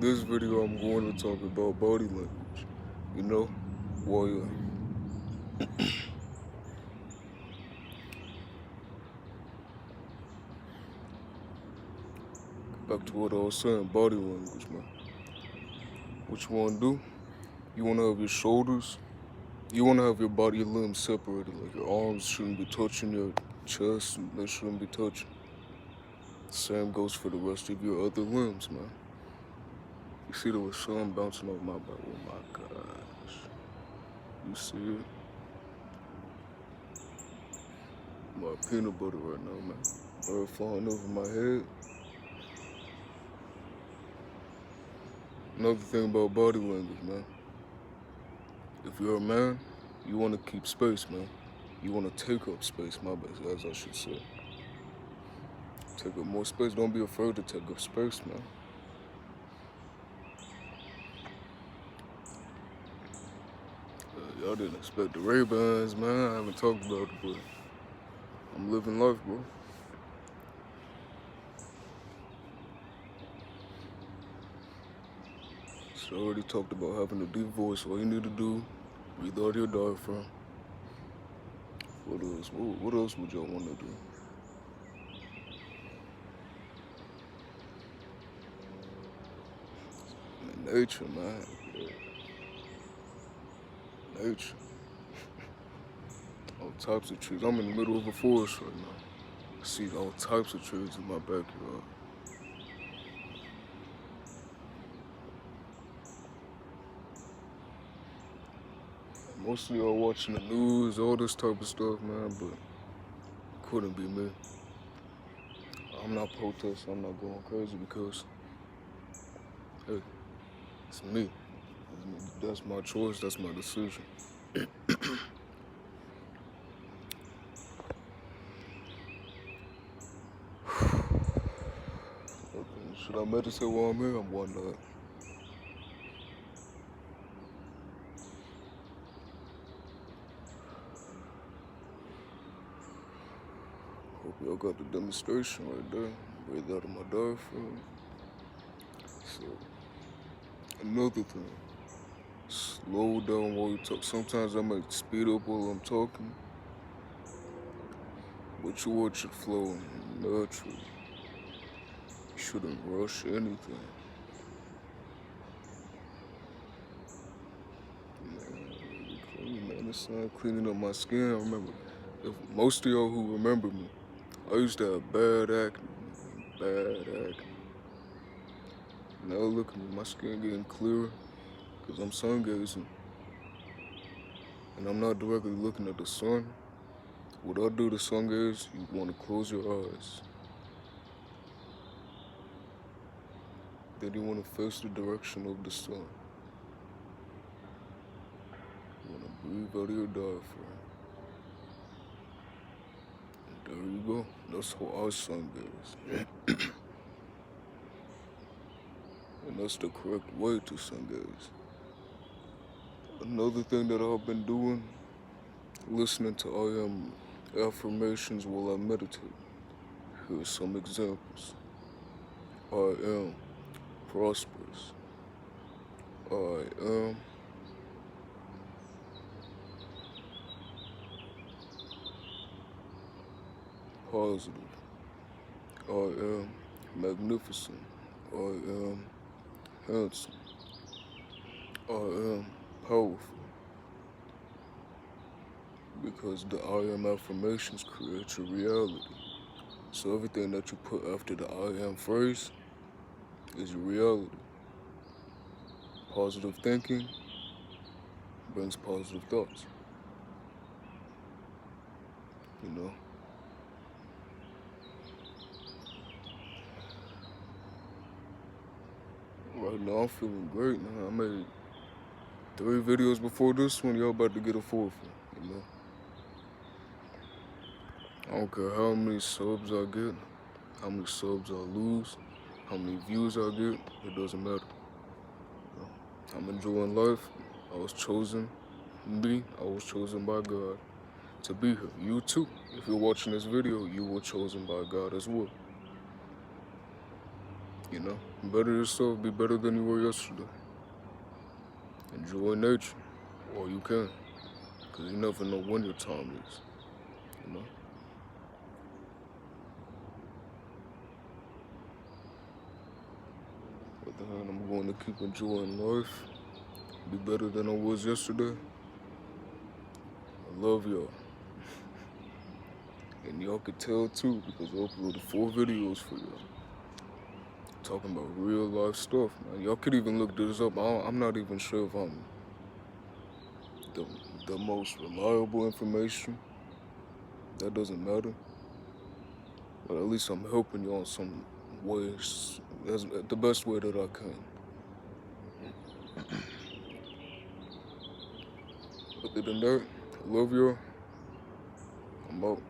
this video, I'm going to talk about body language. You know, warrior. Back to what I was saying, body language, man. What you want to do? You want to have your shoulders. You want to have your body, your limbs separated. Like your arms shouldn't be touching your chest, and they shouldn't be touching. Same goes for the rest of your other limbs, man. You see, there was sun bouncing off my back. Oh my gosh. You see it? My peanut butter right now, man. Bird flying over my head. Another thing about body language, man. If you're a man, you want to keep space, man. You want to take up space, my bad, as I should say. Take up more space. Don't be afraid to take up space, man. Y'all didn't expect the Ray-Bans, man. I haven't talked about it, but I'm living life, bro. So I already talked about having a deep voice. All you need to do, breathe out your diaphragm. What else? What else would y'all want to do? Nature, man. Yeah. Nature. All types of trees. I'm in the middle of a forest right now. I see all types of trees in my backyard. Most of y'all watching the news, all this type of stuff, man, but it couldn't be me. I'm not protesting, I'm not going crazy because, hey, it's me. That's my choice, that's my decision. Should I meditate while I'm here? I'm wondering. Hope y'all got the demonstration right there. Breathe out of my diaphragm. So, another thing. Slow down while you talk. Sometimes I might speed up while I'm talking. But your words should flow naturally. You shouldn't rush anything. Man, it's not cleaning up my skin. I remember, if most of y'all who remember me, I used to have bad acne. Now look at me, my skin getting clearer because I'm sun gazing. And I'm not directly looking at the sun. What I do to sun gaze, you want to close your eyes. Then you want to face the direction of the sun. You want to breathe out of your diaphragm. And there you go. That's how I sun gaze. And that's the correct way to sun gaze. Another thing that I've been doing, listening to I am affirmations while I meditate. Here's some examples. I am prosperous. I am positive. I am magnificent. I am handsome. I am powerful. Because the I am affirmations create your reality. So everything that you put after the I am phrase is your reality. Positive thinking brings positive thoughts. You know? Right now I'm feeling great, man. I made 3 videos before this one. Y'all about to get a 4th one, you know? I don't care how many subs I get, how many subs I lose, how many views I get, it doesn't matter. You know? I'm enjoying life. I was chosen by God to be here. You too. If you're watching this video, you were chosen by God as well. You know, better yourself, be better than you were yesterday. Enjoy nature, or you can, because you never know when your time is, you know? But then I'm going to keep enjoying life, be better than I was yesterday. I love y'all. And y'all could tell too, because I uploaded 4 videos for y'all. Talking about real life stuff, man. Y'all could even look this up. I'm not even sure if I'm the, the most reliable information. That doesn't matter. But at least I'm helping you on some ways, as the best way that I can. Other than that, I love y'all. I'm out.